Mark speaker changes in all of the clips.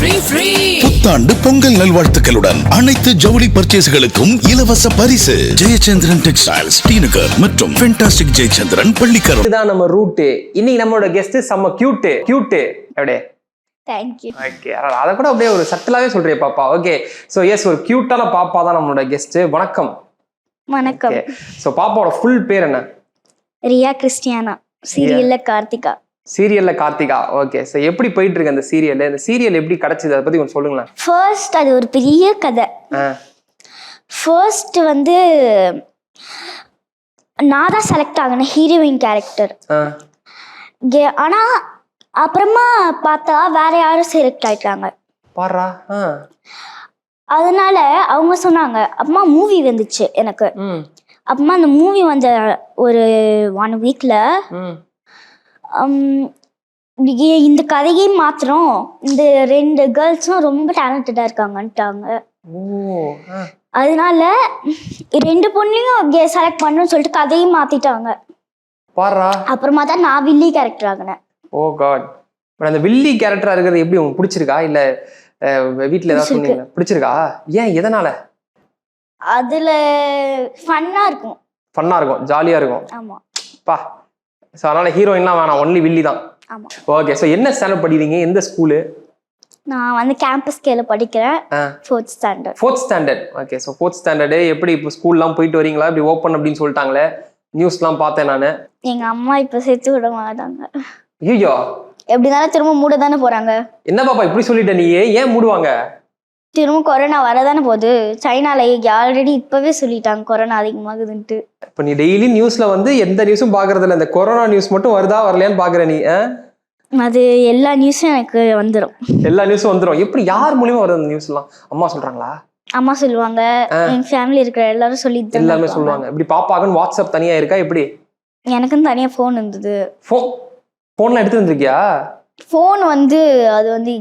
Speaker 1: புத்தாண்டு பொங்கல் நல்வாழ்த்துக்களுடன் அனைத்து ஜவுளி பர்ச்சேஸ்களுக்கும் இலவச பரிசு. ஜெயச்சந்திரன் டெக்ஸ்டைல்ஸ், டிநகர் மற்றும் ஃபென்டாஸ்டிக் ஜெயச்சந்திரன் பள்ளிக்கரணை.
Speaker 2: இதுதான் நம்ம ரூட். இன்னைக்கு நம்மளோட கெஸ்ட் செம்ம கியூட் அப்படியே.
Speaker 3: தேங்க்யூ.
Speaker 2: ஓகே, அதை கூட அப்படியே ஒரு சட்டலாவே சொல்றே பாப்பா. ஓகே, ஸோ எஸ், ஒரு கியூட்டான பாப்பா தான் நம்மளோட கெஸ்ட். வணக்கம்.
Speaker 3: வணக்கம்.
Speaker 2: ஸோ பாப்பாவோட ஃபுல் பேர் என்ன?
Speaker 3: ரியா கிறிஸ்டியானா, சீரியல்ல கார்த்திகா.
Speaker 2: சீரியல்ல கார்த்திகா. ஓகே, ஸோ எப்படி போயிட்டு இருக்கு அந்த சீரியல்? இந்த சீரியல் எப்படி கிடைச்சது, அதை பத்தி கொஞ்சம் சொல்லுங்களேன்.
Speaker 3: ஃபர்ஸ்ட் அது ஒரு பெரிய கதை. ஃபர்ஸ்ட் வந்து நான் தான் செலக்ட் ஆகினேன் ஹீரோயின் கேரக்டர். ஆனா அப்புறமா பார்த்தா வேற யாரும் செலக்ட் ஆயிட்டாங்க.
Speaker 2: பாரா.
Speaker 3: அதனால அவங்க சொன்னாங்க, அம்மா மூவி வந்துச்சு எனக்கு. அப்புறமா அந்த மூவி வந்த ஒரு 1 வீக்ல இந்த கதையே மாத்திரம் இந்த 2 கேர்ள்ஸும் ரொம்ப டேலண்டடா இருக்காங்கன்ட்டாங்க. அதனால 2 பொண்ணையும் செலக்ட் பண்ணணும்னு சொல்லிட்டு கதையும் மாத்திட்டாங்க. அப்புறமா தான் நான் வில்லி கேரக்டர் ஆகினேன்.
Speaker 2: ஓ காட். அந்த வில்லி கேரக்டரா இருக்கிறது எப்படி உங்களுக்கு பிடிச்சிருக்கா, இல்ல வீட்டுல ஏதாவது சொன்னீங்க பிடிச்சிருக்கா? ஏன், எதனால?
Speaker 3: அதுல ஃபன்னா இருக்கும்.
Speaker 2: ஃபன்னா இருக்கும், ஜாலியா இருக்கும்.
Speaker 3: ஆமா
Speaker 2: பா. ஸோ அதனால ஹீரோயின்லாம் வேணாம், ஒன்லி வில்லி தான்.
Speaker 3: ஆமா.
Speaker 2: ஓகே, ஸோ என்ன ஸ்டாண்டர்ட் படிக்கிறீங்க, எந்த ஸ்கூலு?
Speaker 3: நான் வந்து கேம்பஸ் ஸ்கேல படிக்கிறேன், 4th standard.
Speaker 2: 4th standard. Okay, so 4th standard எப்படி இப்போ ஸ்கூல்லாம் போயிட்டு வரீங்களா? இப்படி ஓப்பன் அப்படின்னு சொல்லிட்டாங்களே, நியூஸ்லாம் பார்த்தேன் நான்.
Speaker 3: எங்க அம்மா இப்ப சேர்த்து விட மாட்டாங்க.
Speaker 2: ஐயோ,
Speaker 3: எப்படினாலும் திரும்ப மூட தானே போறாங்க.
Speaker 2: என்ன பாப்பா இப்படி சொல்லிட்ட நீ? ஏன் மூடுவாங்க?
Speaker 3: திரும்ப கொரோனா வரதானே போகுது. சைனால ஆல்ரெடி இப்பவே சொல்லிட்டாங்க கொரோனா அதிகமாகுதுன்ட்டு.
Speaker 2: இப்ப நீ டெய்லி நியூஸ்ல வந்து எந்த நியூஸும் பாக்குறது இல்ல, இந்த கொரோனா நியூஸ் மட்டும் வருதா வரலையான்னு பாக்குற நீ?
Speaker 3: அது எல்லா நியூஸும் எனக்கு வந்துடும்.
Speaker 2: எல்லா நியூஸும் வந்துடும். எப்படி, யார் மூலியமா வருது அந்த நியூஸ் எல்லாம்? அம்மா சொல்றாங்களா?
Speaker 3: அம்மா சொல்லுவாங்க, என் ஃபேமிலி இருக்கிற எல்லாரும் சொல்லிட்டு
Speaker 2: எல்லாருமே சொல்லுவாங்க. இப்படி பாப்பாக்குன்னு வாட்ஸ்அப் தனியா இருக்கா எப்படி?
Speaker 3: எனக்குன்னு தனியா போன் இருந்தது.
Speaker 2: போன்லாம் எடுத்து வந்திருக்கியா?
Speaker 3: போன் வந்து அது வந்து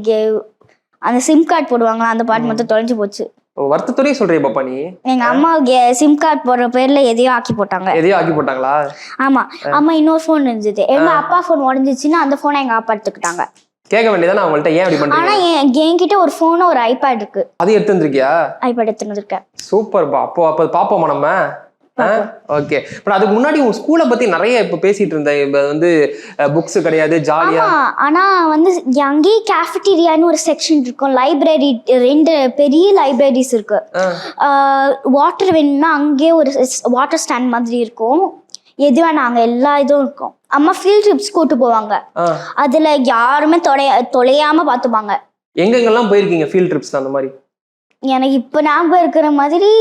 Speaker 3: அந்த சிம் கார்டு போடுவாங்களா, அந்த பாட்டு மட்டும் தொலைஞ்சு போச்சு.
Speaker 2: வருத்தத்தோடய சொல்றிய பாப்பா நீ?
Speaker 3: எங்க அம்மா சிம் கார்டு போடுற பேர்ல எதையோ ஆக்கி போட்டாங்க.
Speaker 2: எதையோ ஆக்கி போட்டாங்களா?
Speaker 3: ஆமா. அம்மா இன்னொரு போன் இருந்தது. எங்க அப்பா போன் உடஞ்சிச்சுன்னா அந்த போனை எங்க அப்பா எடுத்துக்கிட்டாங்க.
Speaker 2: கேட்க வேண்டியதானே அவங்கள்ட்ட, ஏன் அப்படி பண்றீங்க?
Speaker 3: ஆனா என்கிட்ட ஒரு போன் ஒரு ஐபேட் இருக்கு.
Speaker 2: அது எடுத்து வந்திருக்கியா?
Speaker 3: ஐபேட் எடுத்து வந்திருக்கேன்.
Speaker 2: சூப்பர் பா. அப்போ பாப்போமா நம்ம? ஓகே. பட் அதுக்கு முன்னாடி உங்க ஸ்கூலை பத்தி நிறைய இப்ப பேசிட்டு இருந்தேன். இப்ப வந்து புக்ஸ் கிடையாது, ஜாலியா.
Speaker 3: ஆனா வந்து அங்கேயே கேஃபிட்டீரியான்னு ஒரு செக்ஷன் இருக்கும். லைப்ரரி 2 பெரிய லைப்ரரிஸ் இருக்கு. வாட்டர் வேணும்னா அங்கேயே ஒரு வாட்டர் ஸ்டாண்ட் மாதிரி இருக்கும். எது வேணா அங்க எல்லா இதுவும் இருக்கும். அம்மா ஃபீல்ட் ட்ரிப்ஸ் கூட்டு போவாங்க. அதுல யாருமே தொலையாம பாத்துப்பாங்க.
Speaker 2: எங்கெங்கெல்லாம் போயிருக்கீங்க ஃபீல்ட் ட்ரிப்ஸ் அந்த மாதிரி?
Speaker 3: எனக்கு இப்ப ஞாபகம் இருக்கிற மாதிரி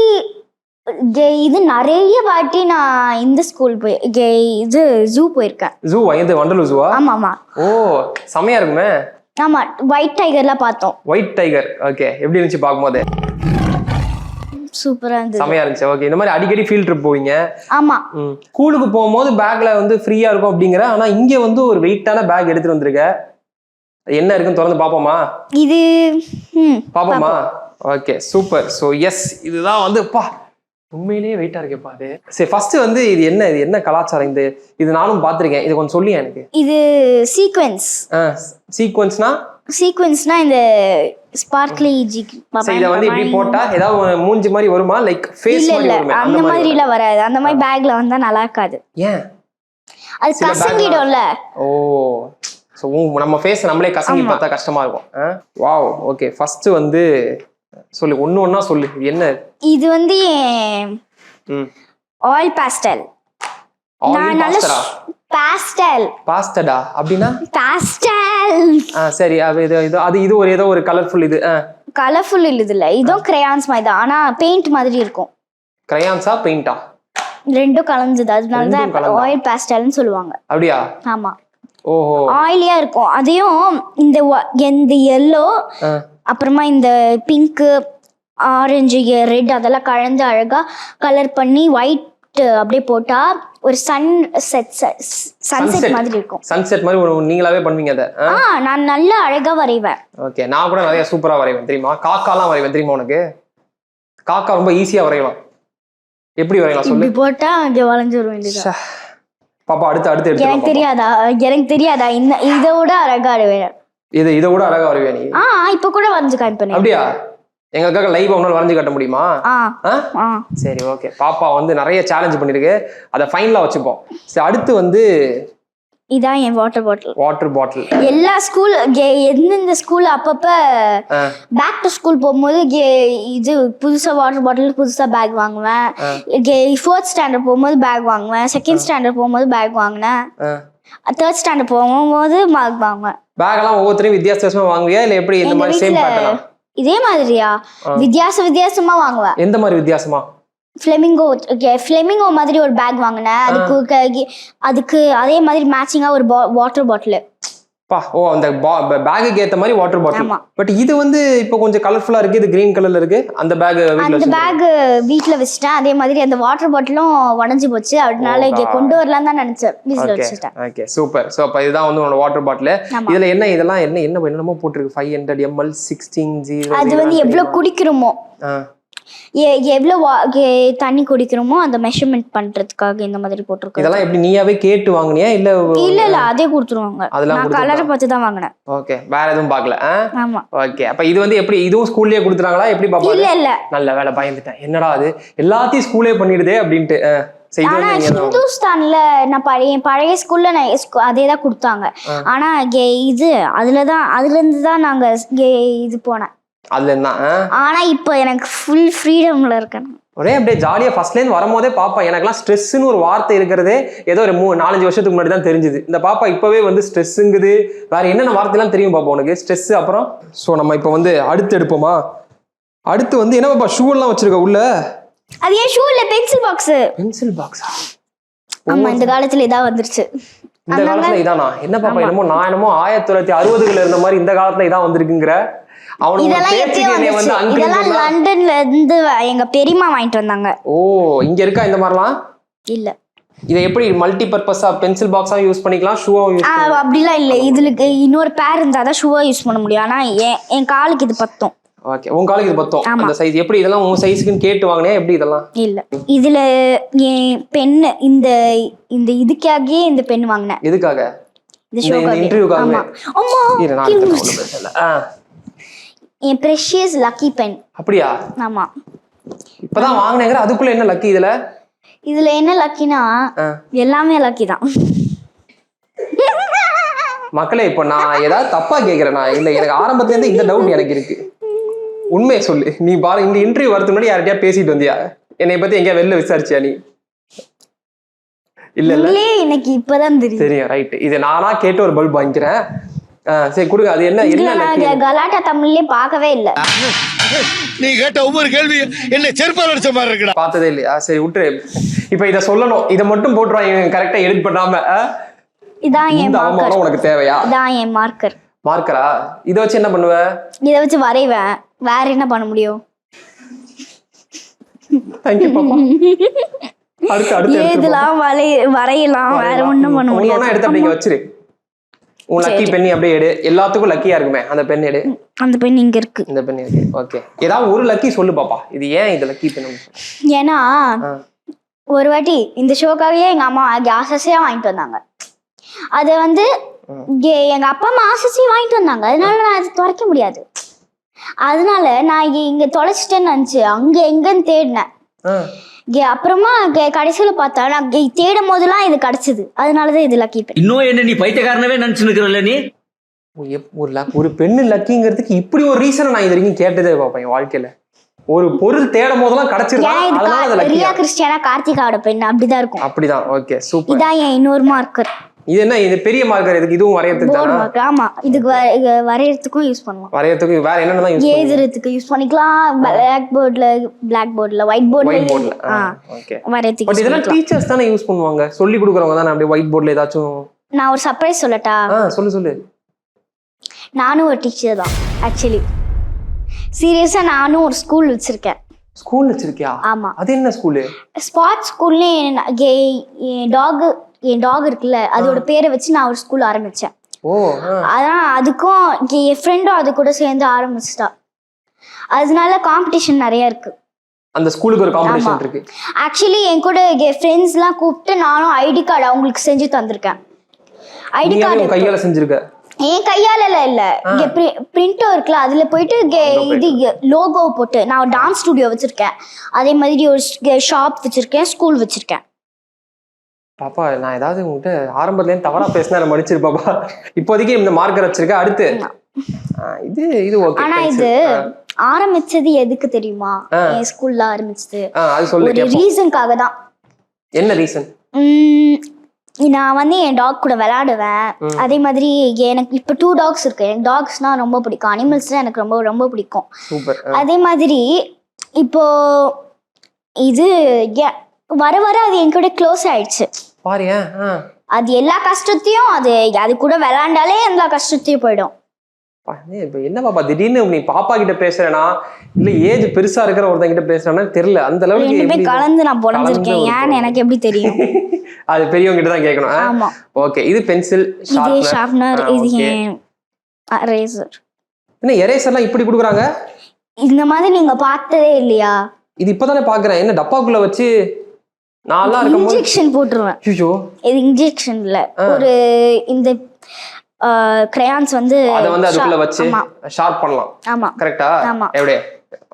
Speaker 3: இது நிறைய வாட்டி நான் இந்த ஸ்கூல் இது ஜூ போயிருக்கேன்.
Speaker 2: ஜூவா? இந்த வண்டலூர் ஜூவா?
Speaker 3: ஆமா ஆமா.
Speaker 2: ஓ, செமையா இருக்குமே.
Speaker 3: ஆமா, ஒயிட் டைகர்லாம் பார்த்தோம்.
Speaker 2: White tiger. ஓகே, எப்படி இருந்துச்சு பாக்கும்போது?
Speaker 3: சூப்பரா இருந்துச்சு,
Speaker 2: செமையா இருந்துச்சு. ஓகே, இந்த மாதிரி அடிக்கடி ஃபீல்ட் ட்ரிப் போவீங்க?
Speaker 3: ஆமா.
Speaker 2: ஸ்கூலுக்கு போகும்போது பேக்ல வந்து ஃப்ரீயா இருக்கும் அப்படிங்கிற, ஆனா இங்க வந்து ஒரு வெயிட்டான பேக் எடுத்துட்டு வந்திருக்க. என்ன இருக்குன்னு திறந்து பாப்போமா?
Speaker 3: இது
Speaker 2: பாப்போமா? Okay, super. ஸோ எஸ், இதுதான் வந்து பா உண்மையிலேயே வெயிட்டா இருக்கேப்பா அது. சரி, ஃபர்ஸ்ட் வந்து இது என்ன கலாச்சாரம்? இது நானும் பார்த்திருக்கேன், இது கொஞ்சம் சொல்லியா எனக்கு. இது
Speaker 3: சீக்வென்ஸ். சீக்வென்ஸ்னா இந்த ஸ்பார்க்லி
Speaker 2: இத வந்து இப்படி போட்டா ஏதாவது மூஞ்சி மாதிரி வருமா, லைக் ஃபேஸ் மாதிரி வருமா?
Speaker 3: அந்த மாதிரி எல்லாம் வராது. அந்த மாதிரி பேக்ல வந்தா நல்லா இருக்காது.
Speaker 2: ஏன்?
Speaker 3: அது கசங்கிடும்ல.
Speaker 2: ஓ, சோ நம்ம ஃபேஸ் நம்மளே கசங்கி பார்த்தா கஷ்டமா இருக்கும். வாவ். ஓகே, ஃபர்ஸ்ட் வந்து சொல்லு, ஒண்ணா சொல்லு. என்ன
Speaker 3: இது? வந்து ஆயில் பாஸ்டல். நான் நல்ல
Speaker 2: பாஸ்டடா அப்படினா?
Speaker 3: பாஸ்டல்.
Speaker 2: சரி, இது ஒரு ஏதோ ஒரு கலர்ஃபுல். இது
Speaker 3: கலர்ஃபுல் இல்ல, இதுவும் கிரேயான்ஸ் மாதிரி தான். ஆனா பெயிண்ட் மாதிரி இருக்கும்.
Speaker 2: கிரேயான்ஸா பெயிண்டா?
Speaker 3: ரெண்டும் கலந்தது. அதனால தான் ஆயில் பாஸ்டல்னு சொல்லுவாங்க.
Speaker 2: அப்படியா?
Speaker 3: ஆமா.
Speaker 2: ஓஹோ,
Speaker 3: ஆயிலியா இருக்கும். அதையும் இந்த yellow அப்புறமா இந்த பிங்க், ஆரஞ்சு, ரெட் அதெல்லாம் கலந்து அழகா கலர் பண்ணி ஒயிட் அப்படியே போட்டா ஒரு சன்செட் மாதிரி இருக்கும்.
Speaker 2: சன்செட் மாதிரி நீங்களாவே பண்ணுவீங்க அத?
Speaker 3: நான் நல்லா அழகா வரைவேன்.
Speaker 2: ஓகே, நான் கூட நிறைய சூப்பரா வரைவேன் தெரியுமா? காக்காலாம் வரைவேன் தெரியுமா உனக்கு? காக்கா ரொம்ப ஈஸியா வரையலாம். எப்படி வரையலாம் சொல்லு?
Speaker 3: இப்படி போட்டா அங்க வளைஞ்சிரும் வேண்டியதா.
Speaker 2: பாப்பா அடுத்து
Speaker 3: எனக்கு தெரியாதா? இதோட அழகா வரைவேன்.
Speaker 2: இதை விட அழகா வருவியா நீ?
Speaker 3: இப்போ கூட வரைஞ்சு காமிப்பேன்.
Speaker 2: அப்படியா? எங்களுக்காக லைவ் ஒன்னால வரைஞ்சு காட்ட முடியுமா? சரி ஓகே. பாப்பா வந்து நிறைய சேலஞ்ச் பண்ணிருக்கு, அதை ஃபைனலா வச்சுப்போம். சரி, அடுத்து வந்து
Speaker 3: இதான் என் வாட்டர் பாட்டில். எல்லா ஸ்கூல் எந்தெந்த ஸ்கூல் அப்பப்ப பேக் டு ஸ்கூல் போகும்போது இது புதுசா வாட்டர் பாட்டில், புதுசா பேக் வாங்குவேன். 4th ஸ்டாண்டர்ட் போகும்போது பேக் வாங்குவேன், 2nd ஸ்டாண்டர்ட் போகும்போது பேக் வாங்கினேன், 3rd ஸ்டாண்டர்ட் போகும்போது பேக் வாங்குவேன்.
Speaker 2: பேக் எல்லாம் ஒவ்வொருத்தரையும் வித்தியாசமா வாங்குவியா இல்ல எப்படி இந்த மாதிரி சேம் பேட்டர்னா?
Speaker 3: இதே மாதிரியா? வித்தியாசமா வாங்குவேன்.
Speaker 2: எந்த மாதிரி வித்தியாசமா?
Speaker 3: ஃப்ளெமிங்கோ மாதிரி ஒரு பேக் வாங்கினேன். அதுக்கு அதே மாதிரி மேட்சிங்கா ஒரு வாட்டர் பாட்டில்.
Speaker 2: ஓ, அந்த பேக்குக்கு ஏத்த மாதிரி வாட்டர் பாட்டில். பட் இது வந்து இப்போ கொஞ்சம் கலர்ஃபுல்லா இருக்கு, இது கிரீன் கலர்ல இருக்கு. அந்த பேக்
Speaker 3: வீட்ல வச்சிட்டேன். அதே மாதிரி அந்த வாட்டர் பாட்டிலும் உடைஞ்சு போச்சு, அதனால இங்க கொண்டு வரலாம் தான் நினைச்சேன். வீட்ல வச்சிட்டேன்.
Speaker 2: Okay super. சோ அப்ப இதுதான் வந்து உங்களோட வாட்டர் பாட்டில். இதுல இதெல்லாம் என்னமோ போட்டுருக்கு. 500 ml 16
Speaker 3: அது வந்து எவ்வளவு குடிக்கிறோமோ, எவ்வளவு தண்ணி குடிக்கிறோமோ அந்த மெஷர்மெண்ட் பண்றதுக்காக இந்த மாதிரி போட்டிருக்கோம்.
Speaker 2: இதெல்லாம் எப்படி நீயாவே கேட்டு வாங்குனியா இல்ல? இல்ல
Speaker 3: அதே கொடுத்துருவாங்க. நான் கலரை பார்த்து தான் வாங்கினேன்.
Speaker 2: ஓகே, வேற எதுவும் பார்க்கல?
Speaker 3: ஆமா.
Speaker 2: ஓகே, அப்ப இது வந்து எப்படி இதுவும் ஸ்கூல்லயே கொடுத்துறாங்களா எப்படி பாப்பா?
Speaker 3: இல்ல
Speaker 2: நல்ல வேலை, பயந்துட்டேன். என்னடா அது எல்லாத்தையும் ஸ்கூலே பண்ணிடுதே அப்படின்ட்டு.
Speaker 3: ஆனா ஹிந்துஸ்தான்ல நான் பழைய ஸ்கூல்ல அதே தான் கொடுத்தாங்க. ஆனா இது அதுல இருந்து தான் நாங்க இது போனேன்.
Speaker 2: அதுல இருந்தா.
Speaker 3: ஆனா இப்போ எனக்கு ஃபுல் ஃப்ரீடம்ல இருக்கேன்.
Speaker 2: ஒரே அப்படியே ஜாலியா ஃபர்ஸ்ட்ல இருந்து வரும்போதே பாப்பா எனக்கெல்லாம் ஸ்ட்ரெஸ்ன்னு ஒரு வார்த்தை இருக்கிறதே ஏதோ ஒரு 4-5 வருஷத்துக்கு முன்னாடி தான் தெரிஞ்சுது. இந்த பாப்பா இப்பவே வந்து ஸ்ட்ரெஸ்ஸுங்குது. வேற என்னென்ன வார்த்தைலாம் தெரியும் பாப்பா உனக்கு? ஸ்ட்ரெஸ். அப்புறம் ஸோ நம்ம இப்போ வந்து அடுத்து எடுப்போமா? அடுத்து வந்து என்ன பாப்பா ஷூ எல்லாம் வச்சிருக்க உள்ள?
Speaker 3: அது ஏன் ஷூ இல்ல, பென்சில் பாக்ஸ்.
Speaker 2: பென்சில் பாக்ஸா?
Speaker 3: ஆமா, இந்த காலத்துல இதா வந்துருச்சு.
Speaker 2: இந்த காலத்துல இதானா? என்ன பாப்பா என்னமோ நான் என்னமோ 1960களில் இருந்த மாதிரி இந்த காலத்துல இதான் வந்திருக்குங்கிற.
Speaker 3: இதெல்லாம் லண்டன்ல இருந்து எங்க பெரியம்மா வாங்கிட்டு வந்தாங்க.
Speaker 2: ஓ, இங்க இருக்கா இந்த மாதிரிலாம்?
Speaker 3: இல்ல.
Speaker 2: இதை எப்படி மல்டி பர்பஸா பென்சில் பாக்ஸா யூஸ் பண்ணிக்கலாம், ஷூவா யூஸ் பண்ணிக்கலாம்?
Speaker 3: அப்படிலாம் இல்ல. இதுக்கு இன்னொரு பேர் இருந்தாதான் ஷூவா யூஸ் பண்ண முடியும். ஆனா என் காலுக்கு இது பத்தும்.
Speaker 2: ஓகே, உங்க காலுக்கு இது பத்தும். அந்த சைஸ் எப்படி? இதெல்லாம் உங்க சைஸ்க்குன்னு கேட்டு வாங்கினே எப்படி இதெல்லாம்?
Speaker 3: இல்ல, இதுல என் பென்னு இந்த இதுக்காகவே இந்த பென் வாங்கினேன்.
Speaker 2: எதுக்காக?
Speaker 3: இந்த ஷோக்காக.
Speaker 2: இன்டர்வியூக்காக.
Speaker 3: அம்மா என் precious lucky pen.
Speaker 2: அப்படியா?
Speaker 3: ஆமா,
Speaker 2: இப்பதான் வாங்குனேங்கற. அதுக்குள்ள என்ன லக்கி? இதுல
Speaker 3: என்ன லக்கினா எல்லாமே லக்கி தான்.
Speaker 2: மக்களே, இப்போ நான் ஏதாவது தப்பா கேக்குறேனா? இல்ல, எனக்கு ஆரம்பத்துல இருந்து இந்த டவுட் எனக்கு இருக்கு. உண்மையை சொல்லு. நீ பாரு, இந்த இன்டர்வியூ வரதுக்கு முன்னாடி யார்கிட்டயா பேசிட்டு வந்தியா? என்னை பத்தி எங்கேயா வெளில விசாரிச்சியா நீ? இல்ல
Speaker 3: எனக்கு இப்பதான்
Speaker 2: தெரியும். ரைட், இது நானா கேட்டு ஒரு பல்ப் வாங்கிக்கிறேன். சரி கொடுங்க. அது என்ன
Speaker 3: கலாட்டா தமிழ்லயே பார்க்கவே இல்ல.
Speaker 1: நீ கேட்ட ஒவ்வொரு கேள்வி என்ன செருப்பால அடிச்ச மாதிரி இருக்குடா.
Speaker 2: பார்த்ததே இல்லையா? சரி விட்டுரு. இப்போ இத சொல்லணும், இத மட்டும் போட்டுறாங்க கரெக்டா எடிட் பண்ணாம.
Speaker 3: இதான் என்
Speaker 2: மார்க்கர். உனக்கு தேவையா?
Speaker 3: இதான் என் மார்க்கர்.
Speaker 2: மார்க்கரா? இத வச்சு என்ன பண்ணுவ?
Speaker 3: இத வச்சு வரைவேன். வேற என்ன பண்ண முடியும்?
Speaker 2: थैंक यू பாப்பா. அடுத்து
Speaker 3: இதெல்லாம் வரையலாம். வேற ஒண்ணும் பண்ண முடியாது.
Speaker 2: ஒண்ணா எடுத்து அப்படியே வச்சிரு. உன் லக்கி பென்னி அப்படியே எடு. எல்லாத்துக்கும் லக்கியா இருக்குமே அந்த பென் எடு.
Speaker 3: அந்த பென் இங்க இருக்கு.
Speaker 2: இந்த பென் இருக்கு. ஓகே, ஏதாவது ஒரு லக்கி சொல்லு பாப்பா. இது ஏன் இது லக்கி பென்?
Speaker 3: ஏன்னா ஒரு வாட்டி இந்த ஷோக்காகவே எங்க அம்மா ஆசையா வாங்கிட்டு வந்தாங்க. அது வந்து எங்க அப்பா அம்மா ஆசையா வாங்கிட்டு வந்தாங்க. அதனால நான் அதை துடைக்க முடியாது. அதனால நான் இங்க தொலைச்சிட்டேன்னு நினைச்சு அங்க எங்கன்னு தேடினேன். அப்புறமா கடைசியில பார்த்தா நான் தேடும் போதெல்லாம் இது கிடைச்சது. அதனாலதான் இது லக்கி பென்.
Speaker 4: இன்னும் என்ன நீ பைத்தியக்காரனவே நினைச்சுக்கிறல்ல நீ?
Speaker 2: ஒரு பெண்ணு லக்கிங்கிறதுக்கு இப்படி ஒரு ரீசன் நான் இது வரைக்கும் கேட்டதே பாப்பேன் என் வாழ்க்கையில. ஒரு பொருள் தேடும் போதெல்லாம் கிடைச்சிருக்கு.
Speaker 3: ரியா கிறிஸ்டியானா கார்த்திகாவோட பெண் அப்படிதான் இருக்கும்.
Speaker 2: அப்படிதான். Okay super.
Speaker 3: இதான் என் இன்னொரு மார்க்கர்.
Speaker 2: இது என்ன? இது பெரிய மார்க்கர். இதுக்கு இதுவும் வரையறதுக்கு தானா?
Speaker 3: ஆமா, இதுக்கு வரையறதுக்கும் யூஸ் பண்ணலாம்.
Speaker 2: வரையறதுக்கு வேற என்னென்னலாம் யூஸ் பண்ணலாம்? எழுதுறதுக்கு
Speaker 3: யூஸ் பண்ணிக்கலாம். பிளாக் போர்ட்ல ஒயிட் போர்ட்ல.
Speaker 2: ஓகே,
Speaker 3: வரையறதுக்கு.
Speaker 2: பட் இதெல்லாம் டீச்சர்ஸ் தானே யூஸ் பண்ணுவாங்க. சொல்லி கொடுக்கறவங்க தானே அப்படியே ஒயிட் போர்ட்ல ஏதாச்சும்.
Speaker 3: நான் ஒரு சர்ப்ரைஸ் சொல்லட்டா? சொல்லு. நானும் ஒரு டீச்சர் தான் ஆக்சுவலி. சீரியஸா நானும் ஒரு ஸ்கூல் வச்சிருக்கேன்.
Speaker 2: ஸ்கூல் வச்சிருக்கியா?
Speaker 3: ஆமா.
Speaker 2: அது என்ன ஸ்கூல்?
Speaker 3: ஸ்பாட்ஸ் ஸ்கூல்னு. என் டாக் இருக்குல்ல, அதோட பேரை வச்சு நான் ஒரு ஸ்கூல் ஆரம்பிச்சேன். அதான் அதுக்கும் என் ஃப்ரெண்டும் அது கூட சேர்ந்து ஆரம்பிச்சிட்டா. அதனால காம்படிஷன் நிறைய இருக்கு.
Speaker 2: அந்த ஸ்கூலுக்கு ஒரு காம்படிஷன் இருக்கு.
Speaker 3: ஆக்சுவலி என் கூட ஃப்ரெண்ட்ஸ்லாம் கூப்பிட்டு நானும் ஐடி கார்டு அவங்களுக்கு செஞ்சு தந்திருக்கேன். ஐடி கார்டு
Speaker 2: கையால செஞ்சிருக்க?
Speaker 3: என் கையால இல்ல இங்க பிரிண்டர் இருக்குல்ல அதுல போயிட்டு இது லோகோ போட்டு நான் டான்ஸ் ஸ்டுடியோ வச்சிருக்கேன், அதே மாதிரி ஒரு ஷாப் வச்சிருக்கேன், ஸ்கூல் வச்சிருக்கேன்.
Speaker 2: பாப்பா நான் ஏதாவது உங்ககிட்ட ஆரம்பத்துலேருந்து தவறா பேசினா நான் மன்னிச்சிரு பாப்பா. இப்போதைக்கு இந்த மார்க்கர் வச்சிருக்கேன். அடுத்து இது இது ஓகே.
Speaker 3: ஆனா இது ஆரம்பிச்சது எதுக்கு தெரியுமா? என் ஸ்கூல்ல ஆரம்பிச்சது
Speaker 2: அது சொல்லு.
Speaker 3: ஒரு ரீசன்காக தான்.
Speaker 2: என்ன ரீசன்?
Speaker 3: நான் வந்து என் டாக் கூட விளையாடுவேன். அதே மாதிரி எனக்கு இப்போ 2 டாக்ஸ் இருக்கு. எனக்கு டாக்ஸ்னா ரொம்ப பிடிக்கும், அனிமல்ஸ்னா எனக்கு ரொம்ப ரொம்ப பிடிக்கும். அதே மாதிரி இப்போ இது வர வர அது என் கூட க்ளோஸ் ஆயிடுச்சு
Speaker 2: பாரு.
Speaker 3: அது எல்லா கஷ்டத்தையும் அது கூட விளையாண்டாலே எல்லா கஷ்டத்தையும் போயிடும்.
Speaker 2: இப்ப என்ன பாப்பா திடீர்னு நீ பாப்பா கிட்ட பேசுறேனா இல்ல ஏஜ் பெருசா இருக்கிற ஒருத்தன் கிட்ட பேசுறேனா தெரியல. அந்த அளவுக்கு
Speaker 3: கலந்து நான் பொழந்திருக்கேன். ஏன்னு எனக்கு எப்படி தெரியும்?
Speaker 2: அது பெரியவங்க கிட்ட தான் கேட்கணும்.
Speaker 3: ஆமா.
Speaker 2: ஓகே, இது பென்சில்,
Speaker 3: இது ஷார்ப்னர், இது எரேசர்.
Speaker 2: என்ன எரேசர்லாம் இப்படி கொடுக்குறாங்க?
Speaker 3: இந்த மாதிரி நீங்க பார்த்ததே இல்லையா?
Speaker 2: இது இப்பதானே பாக்குறேன். என்ன டப்பாக்குள்ள வச்சு நான்லாம் இருக்கும்போது
Speaker 3: இன்ஜெக்ஷன் போட்டுருவேன்.
Speaker 2: ஐயோ,
Speaker 3: இது இன்ஜெக்ஷன் இல்ல, ஒரு இந்த கிரையான்ஸ் வந்து
Speaker 2: அத வந்து அதுக்குள்ள வச்சு ஷார்ப் பண்ணலாம்.
Speaker 3: ஆமா,
Speaker 2: கரெக்ட்டா?
Speaker 3: ஆமா.
Speaker 2: எப்படி?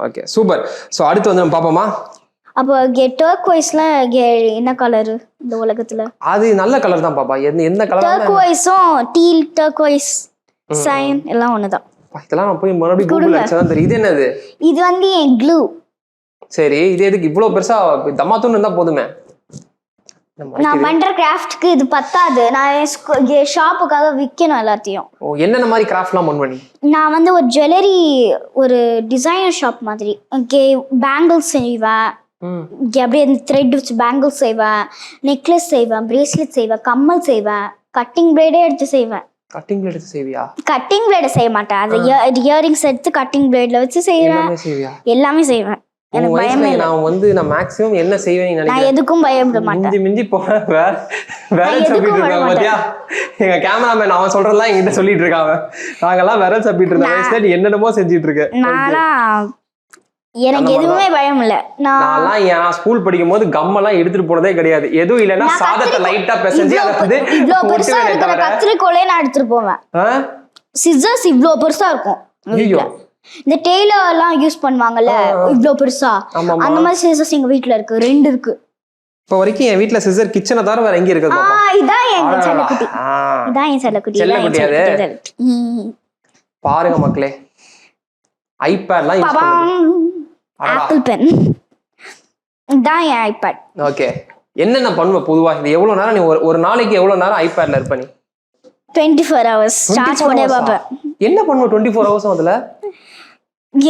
Speaker 2: Okay, super. சோ அடுத்து வந்து நம்ம பாப்போமா?
Speaker 3: அப்போ டர்க்வைஸ்ல என்ன கலர் இந்த உலகத்துல? அது
Speaker 2: நல்ல கலர் தான் பாப்பா. என்ன கலர்?
Speaker 3: டர்க்வைஸும் டீல், டர்க்வைஸ், சைன் எல்லாம் ஒண்ணுதான்.
Speaker 2: இதெல்லாம் நான் போய் மறுபடியும் கூகுள்ல அடிச்சா தான் தெரியும். இது என்னது?
Speaker 3: இது வந்து என் க்ளூ.
Speaker 2: சரி, இது எதுக்கு இவ்ளோ பெருசா தம்மாத்தூன்னு இருந்தா போதுமே?
Speaker 3: நான் பண்ற கிராஃப்ட்க்கு இது பத்தாது. நான் ஷாப்புக்காக விற்கணும் எல்லாத்தையும்.
Speaker 2: என்னென்ன மாதிரி கிராஃப்ட்லாம் பண்ணுவீங்க?
Speaker 3: நான் வந்து ஒரு ஜுவல்லரி, ஒரு டிசைனர் ஷாப் மாதிரி பேங்கிள்ஸ் செய்வேன். அப்படியே த்ரெட் வச்சு பேங்கிள்ஸ் செய்வேன், நெக்லஸ் செய்வேன், பிரேஸ்லெட் செய்வேன், கம்மல் செய்வேன், கட்டிங் பிளேடே எடுத்து செய்வேன்.
Speaker 2: கட்டிங் பிளேட் எடுத்து செய்வியா?
Speaker 3: கட்டிங் பிளேட செய்ய மாட்டேன், அது இயரிங்ஸ் எடுத்து கட்டிங் பிளேட்ல வச்சு செய்வேன். எல்லாமே செய்வேன். எனக்கு பயமே இல்ல.
Speaker 2: நான் மேக்ஸிமம் என்ன செய்வேன்னு நினைக்கிறேன்.
Speaker 3: நான் எதுக்கும் பயப்பட மாட்டேன்.
Speaker 2: மிஞ்சி போறேன் வேற சப்பிட்டு இருக்காங்க பாத்தியா? எங்க கேமராமேன் அவன் சொல்றதெல்லாம் என்கிட்ட சொல்லிட்டு இருக்காங்க. நாங்கெல்லாம் வேற சப்பிட்டு இருந்த வயசுல என்னென்னமோ செஞ்சிட்டு இருக்கு.
Speaker 3: நானா எனக்கு எதுவுமே பயம் இல்ல.
Speaker 2: நான் ஸ்கூல் படிக்கும் போது கம்மெல்லாம் எடுத்துட்டு போனதே கிடையாது. எதுவும் இல்லைன்னா சாதத்தை லைட்டா பிசைஞ்சு அதை வந்து
Speaker 3: இவ்வளவு பெருசா இருக்கிற கத்திரிக்கோலே நான் எடுத்துட்டு போவேன். சிசர்ஸ் இவ்வளவு பெருசா இருக்கும். இந்த டெய்லர் எல்லாம் யூஸ் பண்ணுவாங்கல்ல இவ்வளவு பெருசா, அந்த மாதிரி சிசர்ஸ் எங்க வீட்டுல இருக்கு, 2 இருக்கு.
Speaker 2: இப்ப வரைக்கும் என் வீட்ல சிசர் கிச்சனை தவிர வேற எங்க இருக்குது?
Speaker 3: இதான் என் செல்லக்குட்டி. இதான் என் செல்லக்குட்டி.
Speaker 2: பாருங்க மக்களே, ஐபேட்லாம் யூஸ் பண்ணுது.
Speaker 3: Apple pen. இதான் என் ஐபேட்.
Speaker 2: ஓகே, என்னென்ன பண்ணுவ பொதுவா? இது எவ்வளவு நேரம் நீ ஒரு நாளைக்கு எவ்வளவு நேரம் ஐபேட்ல இருப்ப நீ?
Speaker 3: 24 hours சார்ஜ் பண்ணே பாப்பேன்.
Speaker 2: என்ன பண்ணுவ 24 hours அதுல?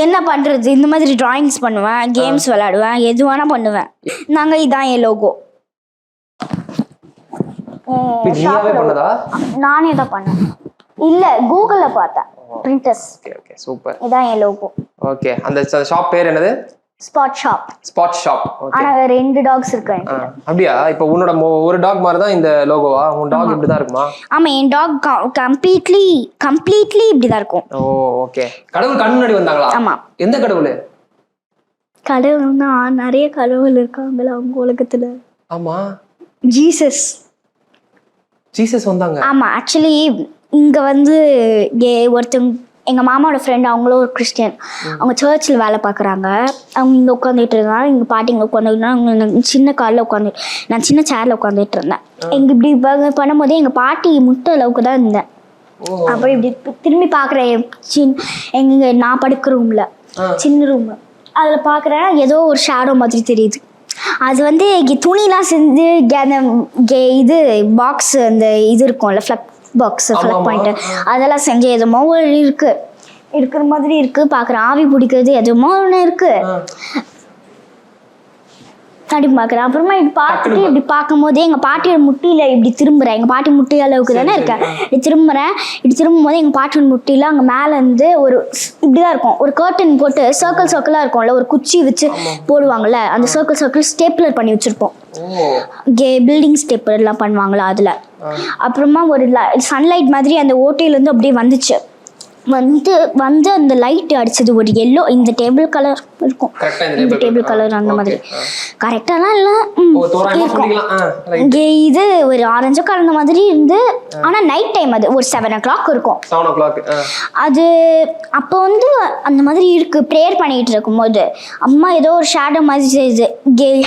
Speaker 3: என்ன பண்றது, இந்த மாதிரி டிராயிங்ஸ் பண்ணுவேன், கேம்ஸ் விளையாடுவேன், எது வேணா பண்ணுவேன். நாங்க இதான் என் லோகோ. நானே தான் பண்ணேன். இல்ல கூகுள்ல பார்த்தேன், பிரிண்டர்ஸ்.
Speaker 2: Okay super.
Speaker 3: இதான் என் லோகோ.
Speaker 2: ஓகே, அந்த ஷாப் பேர் என்னது?
Speaker 3: Spot shop.
Speaker 2: Spot shop.
Speaker 3: ஆனா 2 டாக்ஸ் இருக்கு.
Speaker 2: அப்படியா? இப்போ உன்னோட ஒரு டாக் மாதிரி தான் இந்த லோகோவா? உன் டாக் இப்படி தான் இருக்குமா?
Speaker 3: ஆமா, என் டாக் கம்ப்ளீட்லி இப்படி தான் இருக்கும்.
Speaker 2: ஓ ஓகே. கடவுள் கண்ணு முன்னாடி வந்தாங்களா?
Speaker 3: ஆமா.
Speaker 2: எந்த கடவுள்?
Speaker 3: கடவுள்னா நிறைய கடவுள் இருக்காங்கல அவங்க உலகத்துல.
Speaker 2: ஆமா,
Speaker 3: ஜீசஸ்
Speaker 2: வந்தாங்க.
Speaker 3: ஆமா, ஆக்சுவலி இங்க வந்து ஒருத்தங்க எங்க மாமாவோட ஃப்ரெண்ட், அவங்களும் ஒரு கிறிஸ்டியன். அவங்க சர்ச்சில் வேலை பார்க்குறாங்க. அவங்க இங்கே உட்காந்துட்டு இருந்தாங்க. எங்கள் பாட்டி இங்கே உட்காந்துக்கிட்டா, சின்ன காலில் நான் சின்ன சேர்ல உட்காந்துட்டு இருந்தேன். எங்க இப்படி பண்ணும்போதே எங்கள் பாட்டி முட்டை அளவுக்கு தான் இருந்தேன். அப்புறம் இப்படி திரும்பி பார்க்குறேன், நான் படுக்கிற ரூம்ல, சின்ன ரூம், அதில் பார்க்குறேன் ஏதோ ஒரு ஷேடோ மாதிரி தெரியுது. அது வந்து துணிலாம் செஞ்சு அந்த இது பாக்ஸ், அந்த இது இருக்கும்ல ஃப்ளக் பாக்ஸ், ஃப்ளக் பாயிண்ட், அதெல்லாம் செஞ்சு எதுமோ இருக்கிற மாதிரி இருக்கு. பாக்குறேன் ஆவி பிடிக்கிறது எதுமோ ஒண்ணு இருக்கு அப்படி பாக்குறேன். அப்புறமா இப்படி பார்த்துட்டு இப்படி பார்க்கும் போதே எங்க பாட்டியோட முட்டியில இப்படி திரும்புறேன். எங்க பாட்டி முட்டி அளவுக்கு தானே இருக்கேன். இப்படி திரும்பும் போது எங்க பாட்டியோட முட்டியில அங்க மேல இருந்து ஒரு இப்படிதான் இருக்கும், ஒரு கர்டன் போட்டு சர்க்கிளா இருக்கும்ல, ஒரு குச்சி வச்சு போடுவாங்கல்ல, அந்த சர்க்கிள் ஸ்டேப்லர் பண்ணி வச்சிருப்போம். பில்டிங் ஸ்டேப்லர் எல்லாம் பண்ணுவாங்களா அதுல. அப்புறமா ஒரு சன்லைட் மாதிரி அந்த ஓட்டையில இருந்து அப்படியே வந்துச்சு. வந்து அந்த லைட் அடிச்சது ஒரு எல்லோ, இந்த டேபிள் கலர் இருக்கும், இந்த டேபிள் கலர் அந்த மாதிரி. கரெக்டாலாம் இல்லை இருக்கும். இது ஒரு ஆரஞ்சு கலந்த மாதிரி இருந்து, ஆனா நைட் டைம் அது ஒரு 7 o'clock இருக்கும். அது அப்போ வந்து அந்த மாதிரி இருக்கு. ப்ரேயர் பண்ணிட்டு இருக்கும் போது அம்மா ஏதோ ஒரு ஷேடோ மாதிரி செய்யுது.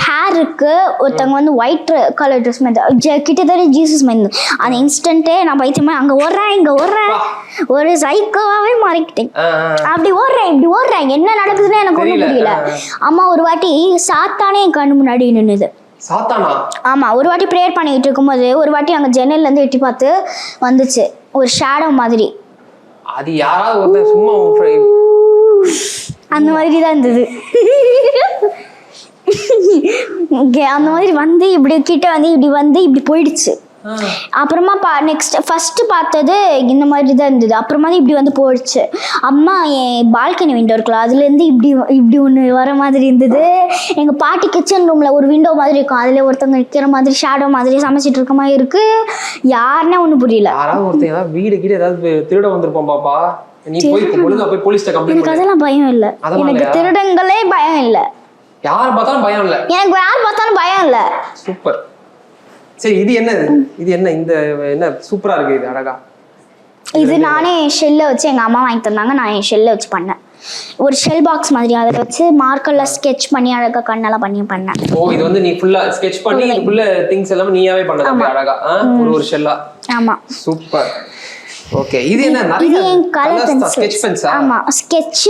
Speaker 3: ஹேர் இருக்கு, ஒருத்தவங்க வந்து ஒயிட் கலர் ட்ரெஸ் மாதிரி கிட்டத்தட்ட ஜீசஸ் மாதிரி. அந்த இன்ஸ்டன்ட்டே நான் பைத்தியமா அங்க ஓடுறேன் இங்க ஓடுறேன், ஒரு சைக்கோவாவே மாறிக்கிட்டேன். அப்படி ஓடுறேன் இப்படி ஓடுறேன், என்ன நடக்குதுன்னு எனக்கு ஒன்றும் புரியல. அம்மா ஒரு வாட்டி சாத்தானே என் கண்ணு முன்னாடி நின்னுது.
Speaker 2: சாத்தானா? ஆமா,
Speaker 3: ஒரு வாட்டி ப்ரேயர் பண்ணிட்டு இருக்கும்போது ஒரு வாட்டி அங்க ஜன்னல்ல இருந்து எட்டி பார்த்து வந்துச்சு ஒரு ஷேடோ மாதிரி.
Speaker 2: அது யாராவது சும்மா
Speaker 3: அந்த மாதிரி தான் இருந்தது. அந்த மாதிரி வந்து இப்படி கிட்ட வந்து இப்படி போயிடுச்சு. அப்புறமா ஃபர்ஸ்ட் பார்த்தது இந்த மாதிரி தான் இருந்தது. அப்புறமா இப்படி வந்து போயிடுச்சு. அம்மா என் பால்கனி விண்டோ இருக்குல்ல, அதுலேருந்து இப்படி ஒன்று வர மாதிரி இருந்தது. எங்கள் பாட்டி கிச்சன் ரூமில் ஒரு விண்டோ மாதிரி இருக்கும், அதில் ஒருத்தவங்க நிற்கிற மாதிரி ஷேடோ மாதிரி சமைச்சிட்டு இருக்க மாதிரி இருக்கு. யாருன்னா ஒன்றும் புரியல.
Speaker 2: ஒருத்தர் வீடு கீழே ஏதாவது திருட வந்திருப்போம் பாப்பா. நீ போய் போலீஸ்ல கம்ப்ளைண்ட் பண்ணு.
Speaker 3: அதெல்லாம் பயம் இல்ல, எனக்கு திருடங்களே பயம் இல்ல.
Speaker 2: யாரை பார்த்தாலும் பயம் இல்ல,
Speaker 3: எனக்கு யார் பார்த்தாலும் பயம் இல்ல.
Speaker 2: சூப்பர். சரி, இது என்னது? இது என்ன? இந்த என்ன சூப்பரா இருக்கு, இது அழகா.
Speaker 3: இது நானே ஷெல்ல வச்சு எங்க அம்மா வாங்கி தந்தாங்க, நான் என் ஷெல்ல வச்சு பண்ணேன். ஒரு ஷெல் பாக்ஸ் மாதிரி, அதை வச்சு மார்க்கர்ல ஸ்கெட்ச் பண்ணி அழகா கண்ணெல்லாம் பண்ணேன்.
Speaker 2: ஓ, இது வந்து நீ ஃபுல்லா ஸ்கெட்ச் பண்ணி இதுக்குள்ள திங்ஸ் எல்லாம் நீயாவே பண்ணது அழகா, ஒரு ஷெல்லா.
Speaker 3: ஆமா,
Speaker 2: சூப்பர். ஓகே, இது என்ன?
Speaker 3: நிறைய கலர் ஸ்கெட்ச் பென்ஸா? ஆமா, ஸ்கெட்ச்.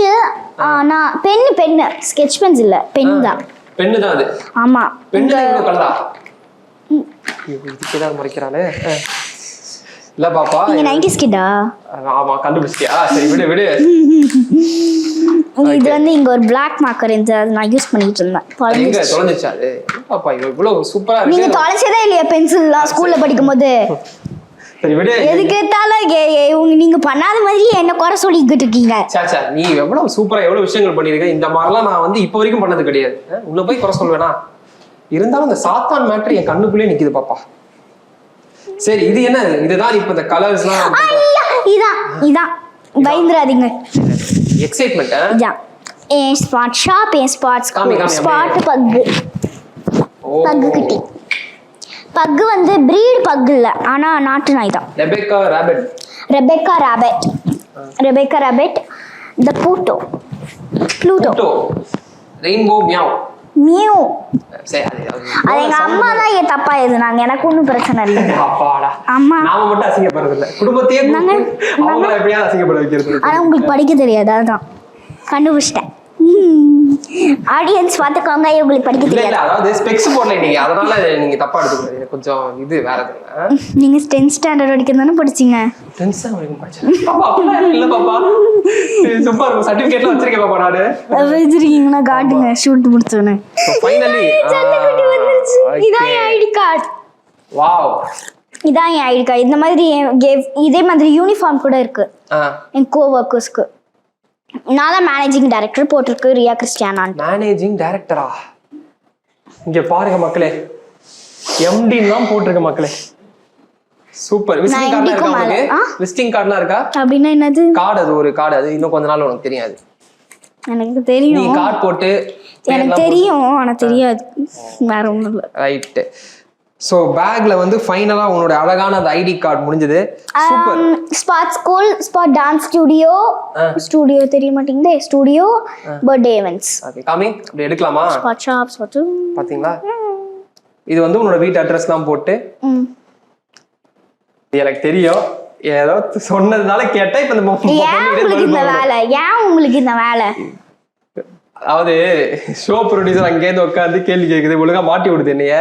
Speaker 3: நான் பென் ஸ்கெட்ச் பென்ஸ் இல்ல, பென் தான்.
Speaker 2: பென் தான் அது?
Speaker 3: ஆமா.
Speaker 2: பென்ல என்ன கலரா? இதுக்கு தான் மறைக்கறானே. இல்ல பாப்பா,
Speaker 3: நீங்க 90s கிட்டா?
Speaker 2: ஆமா, கண்டுபிடிச்சிட்டியா? சரி, விடு.
Speaker 3: இது வந்து இங்க ஒரு Black marker இருந்து அது நான் யூஸ் பண்ணிட்டு இருந்தேன்.
Speaker 2: எங்க தொலைஞ்சிச்சு அது? பாப்பா, இவ்வளவு சூப்பரா இருக்கு.
Speaker 3: நீங்க தொலைச்சதே இல்லையா பென்சில்லாம் ஸ்கூல்ல படிக்கும்போது?
Speaker 2: சரி, விடு.
Speaker 3: எதுக்கேத்தாலும் நீங்க பண்ணாத மாதிரி என்ன குறை சொல்லிக்கிட்டு இருக்கீங்க.
Speaker 2: சாச்சா, நீ எவ்வளவு சூப்பரா எவ்வளவு விஷயங்கள் பண்ணிருக்க. இந்த மாதிரிலாம் நான் வந்து இப்ப வரைக்கும் பண்ணது கிடையாது. உன்னை போய் குறை சொல்வேனா? இருந்தாலும் இந்த சாத்தான் மேட்டர் என் கண்ணுக்குள்ளே நிக்குது பாப்பா. சரி, இது என்ன? இதுதான் இப்ப இந்த கலர்ஸ்லாம்.
Speaker 3: இதான் பயந்துராதீங்க.
Speaker 2: எக்ஸைட்மென்ட்.
Speaker 3: ஏன் ஸ்பாட் ஷாப், ஏன் ஸ்பாட் ஸ்பாட் பக்கு. குட்டி பக்கு வந்து பிரீட் பக்கு இல்ல, ஆனா நாட்டு நாய் தான். ரெபேக்கா ராபெட். தி ப்ளூட்டோ
Speaker 2: ரெயின்போ
Speaker 3: மியூ. அது எங்க அம்மா தான் ஏன் தப்பா எழுதுனாங்க, எனக்கு ஒன்றும் பிரச்சனை இல்லை. அம்மா
Speaker 2: நாம மட்டும் அசிங்கப்படுறது இல்லை, குடும்பத்தையே அவங்கள எப்படியாவது அசிங்கப்பட வைக்கிறது.
Speaker 3: ஆனா உங்களுக்கு படிக்க தெரியாது, அதுதான் கண்டுபிடிச்சிட்டேன். ஆடியன்ஸ் பார்த்துக்கோங்க, உங்களுக்கு படிக்க தெரியாது.
Speaker 2: அதாவது ஸ்பெக்ஸ் போடல நீங்க, அதனால நீங்க தப்பா எடுத்துக்கூடாது. கொஞ்சம் இது வேற எதுவும்.
Speaker 3: நீங்க 10th ஸ்டாண்டர்ட் வரைக்கும் தானே படிச்சீங்க?
Speaker 2: 10th ஸ்டாண்டர்ட் வரைக்கும் படிச்சேன் பாப்பா. இல்ல பாப்பா, சும்மா சர்டிபிகேட்லாம் வச்சிருக்கேன் பாப்பா. நானு
Speaker 3: வச்சிருக்கீங்களா? காட்டுங்க, ஷூட் முடிச்சோனே.
Speaker 2: ஃபைனலி
Speaker 3: இதான் என் ஐடி கார்டு.
Speaker 2: வாவ்,
Speaker 3: இதான் என் ஐடி கார்டு. இந்த மாதிரி இதே மாதிரி யூனிஃபார்ம் கூட இருக்கு என் கோவர்க்கர்ஸ்க்கு. நான் தான் மேனேஜிங் டைரக்டர் போட்டிருக்கு, ரியா கிறிஸ்டியானா.
Speaker 2: மேனேஜிங் டைரக்டரா? இங்க பாருங்க மக்களே, எம்டி தான் போட்டிருக்க மக்களே. சூப்பர். விசிட்டிங் கார்டுலாம் இருக்கா உங்களுக்கு? விசிட்டிங் கார்டுலாம் இருக்கா?
Speaker 3: அப்படின்னா என்னது?
Speaker 2: கார்டு, அது ஒரு கார்டு. அது இன்னும் கொஞ்ச நாள் உனக்கு தெரியாது.
Speaker 3: எனக்கு தெரியும்.
Speaker 2: நீ கார்டு போட்டு
Speaker 3: எனக்கு தெரியும், ஆனா தெரியாது. வேற ஒண்ணும் இல்ல.
Speaker 2: ரைட். சோ பேக்ல வந்து ஃபைனலா உன்னோட அழகான அந்த ஐடி கார்டு முடிஞ்சது. Super.
Speaker 3: Spot school, spot dance studio தெரிய மாட்டேங்குதே. Studio birthday events.
Speaker 2: Okay, coming. அப்படி எடுக்கலாமா?
Speaker 3: Spot shop, spot.
Speaker 2: பாத்தீங்களா? இது வந்து உன்னோட வீட்டு அட்ரஸ் தான் போட்டு. எனக்கு தெரியும், ஏதோ சொன்னதுனால கேட்டா. இப்ப
Speaker 3: ஏன் உங்களுக்கு இந்த வேலை?
Speaker 2: அதாவது ஷோ ப்ரொடியூசர் அங்கேருந்து உட்காந்து கேள்வி கேட்குது, ஒழுங்கா மாட்டி விடுது என்னைய.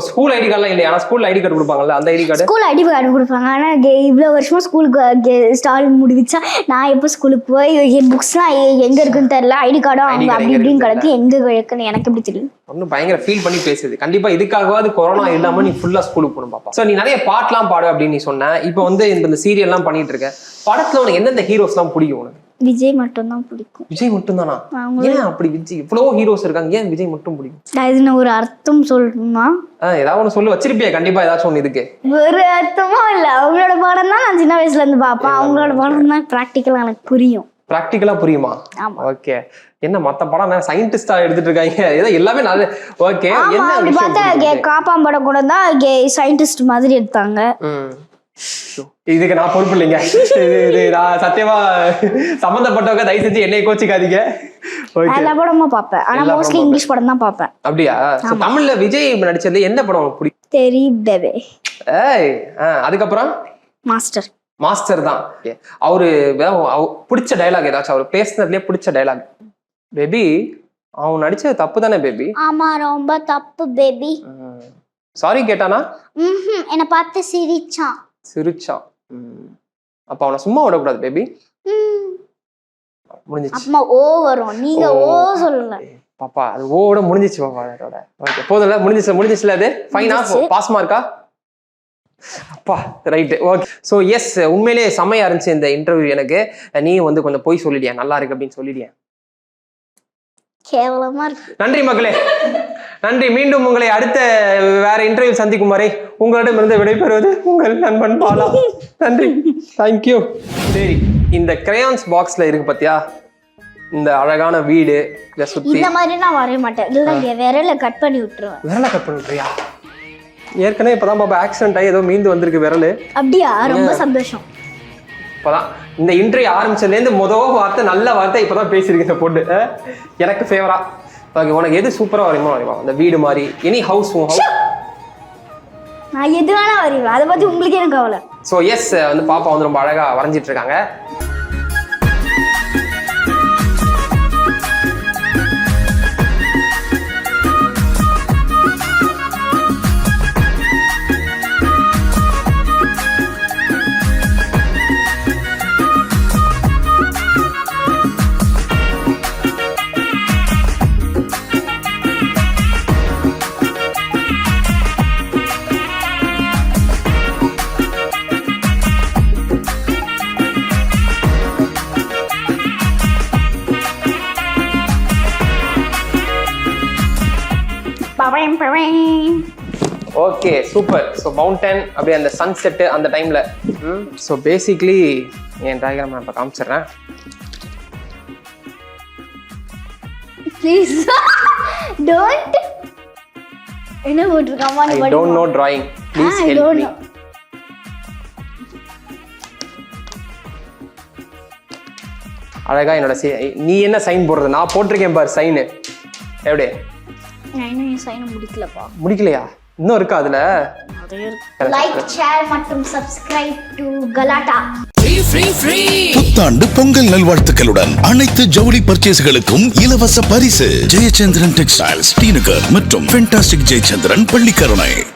Speaker 2: ஸ்கூல் ஐடி கார்டுலாம் இல்லையா? ஆனால் ஸ்கூல் ஐடி கார்டு கொடுப்பாங்கல்ல, அந்த ID card. School ID card கொடுப்பாங்க. ஆனால் இவ்வளோ வருஷமா ஸ்கூலுக்கு ஸ்டால் முடிவிச்சா நான் எப்போ ஸ்கூலுக்கு போய் என் புக்ஸ்லாம் எங்கே இருக்குன்னு தெரியல. ஐடி கார்டும் அவங்க அப்படி இப்படின்னு கிடக்கு, எங்கே இருக்குன்னு எனக்கு எப்படி தெரியும்? ஒன்றும் பயங்கர ஃபீல் பண்ணி பேசுது. கண்டிப்பா இதுக்காகவாது கொரோனா இல்லாம நீ ஃபுல்லா ஸ்கூலுக்கு போகணும் பாப்பா. ஸோ நீ நிறைய பாட்டுலாம் பாடு அப்படின்னு நீ சொன்ன. இப்போ வந்து இந்த சீரியல்லாம் பண்ணிட்டு இருக்க. படத்துல உனக்கு எந்தெந்த ஹீரோஸ்லாம் பிடிக்கும் உனக்கு?
Speaker 3: விஜய் மட்டும்தான் பிடிக்கும்.
Speaker 2: விஜய் மட்டும்தானா? ஏன் அப்படி? விஜய் இவ்வளோ ஹீரோஸ் இருக்காங்க, ஏன் விஜய் மட்டும் பிடிக்கும்?
Speaker 3: இதுன்னு ஒரு அர்த்தம் சொல்லணுமா?
Speaker 2: ஏதாவது ஒன்று சொல்லு, வச்சிருப்பியா கண்டிப்பா ஏதாச்சும் ஒன்று இதுக்கு?
Speaker 3: ஒரு அர்த்தமும் இல்லை. அவங்களோட படம் தான் நான் சின்ன வயசுல இருந்து பார்ப்பேன். அவங்களோட படம் தான் ப்ராக்டிக்கலா எனக்கு புரியும்.
Speaker 2: ப்ராக்டிக்கலா புரியுமா? ஓகே. என்ன மத்த படம் சயின்டிஸ்டா எடுத்துட்டு இருக்காங்க, ஏதோ எல்லாமே நல்ல. ஓகே. என்ன
Speaker 3: அப்படி பார்த்தா காப்பான் படம் கூட தான் சயின்டிஸ்ட் மாதிரி எடுத்தாங்க.
Speaker 2: இதுக்கு நான் பொறுப்பு இல்லைங்க. இது நான் சத்தியமா சம்பந்தப்பட்டவங்க தயவு செஞ்சு என்னை கோச்சிக்காதீங்க.
Speaker 3: எல்லா படமும் பார்ப்பேன், ஆனா மோஸ்ட்லி இங்கிலீஷ் படம் தான் பார்ப்பேன்.
Speaker 2: அப்படியா? தமிழ்ல விஜய் நடிச்சதுல என்ன படம் உங்களுக்கு பிடிக்கும்?
Speaker 3: தெரி பேபே.
Speaker 2: அதுக்கப்புறம்
Speaker 3: மாஸ்டர்.
Speaker 2: மாஸ்டர் தான். அவரு பிடிச்ச டைலாக் ஏதாச்சும் அவர் பேசுனதுலயே பிடிச்ச டைலாக்? பேபி அவன் நடிச்சது தப்பு தானே பேபி?
Speaker 3: ஆமா, ரொம்ப தப்பு பேபி.
Speaker 2: சாரி கேட்டானா?
Speaker 3: என்ன பார்த்து சிரிச்சான்.
Speaker 2: சிரிச்சான். அப்ப அவனை சும்மா விடக்கூடாது பேபி. முடிஞ்சிச்சு.
Speaker 3: அம்மா ஓ வரும், நீங்க ஓ சொல்லல
Speaker 2: பாப்பா. அது ஓட முடிஞ்சிச்சு பாப்பா. அதோட ஓகே போதும்ல, முடிஞ்சிச்சுல. அது ஃபைனா? பாஸ் மார்க்கா? அப்பா ரைட்டு. ஓகே. ஸோ எஸ், உண்மையிலேயே செம்மையா இருந்துச்சு இந்த இன்டர்வியூ. எனக்கு நீ வந்து கொஞ்சம் போய் சொல்லிடியா, நல்லா இருக்கு அப்படின்னு சொல்லிடியா?
Speaker 3: கேவலமா இருக்கு.
Speaker 2: நன்றி மக்களே, நன்றி. மீண்டும் உங்களை அடுத்த வேற இன்டர்வியூ சந்திக்கும் வரை உங்களிடமிருந்து விடைபெறுவது உங்கள் நண்பன் பாலா. நன்றி, தேங்க்யூ. சரி, இந்த கிரேயான்ஸ் பாக்ஸ்ல இருக்கு பாத்தியா இந்த அழகான வீடு, இதை சுத்தி
Speaker 3: இந்த மாதிரி நான் வரைய மாட்டேன். இல்ல விரல கட் பண்ணி விட்டுருவேன்.
Speaker 2: விரல கட் பண்ணியா? ஏற்கனவே இப்பதான் பாப்பா ஆக்சிடென்ட் ஆகி ஏதோ மீண்டு வந்திருக்கு விரலு.
Speaker 3: அப்படியா? ரொம்ப சந்தோஷம்.
Speaker 2: இப்பதான் இந்த இன்டர்வியூ ஆரம்பிச்சதுலேருந்து முதல் வார்த்தை நல்ல வார்த்தை இப்பதான் பேசியிருக்கு இந்த பொண்ணு. எனக்கு ஃபேவரா. ஓகே, உனக்கு எது சூப்பரா வரையுமோ வரைவா? அந்த வீடு மாதிரி எனி ஹவுஸ்.
Speaker 3: நான் எது வேணா வரைவேன், அதை பத்தி உங்களுக்கு எனக்கு கவலை.
Speaker 2: ஸோ எஸ், வந்து பாப்பா வந்து ரொம்ப அழகா வரைஞ்சிட்டு இருக்காங்க. Okay, super. ஸோ மவுண்டன் அப்படியே அந்த சன்செட்டு அந்த டைம்ல. ஸோ பேசிக்லி என் டயக்ராம் நான் இப்போ காமிச்சிடுறேன்.
Speaker 3: Please don't. என்ன போட்டுருக்காமா?
Speaker 2: I don't know drawing, please help me. அழகா என்னோட நீ என்ன சைன் போடுறது? நான் போட்டிருக்கேன் பாரு சைனு. எப்படி?
Speaker 3: நான் இன்னும் சைன் முடிக்கலப்பா.
Speaker 2: முடிக்கலையா? இன்னும் இருக்கா அதுல?
Speaker 3: லைக், ஷேர் மற்றும் சப்ஸ்கிரைப் டு கலாட்டா.
Speaker 1: புத்தாண்டு பொங்கல் நல்வாழ்த்துக்களுடன் அனைத்து ஜவுளி பர்ச்சேஸ்களுக்கும் இலவச பரிசு. ஜெயச்சந்திரன் டெக்ஸ்டைல்ஸ், டி நகர் மற்றும் ஃபென்டாஸ்டிக் ஜெயச்சந்திரன், பள்ளிக்கரணை.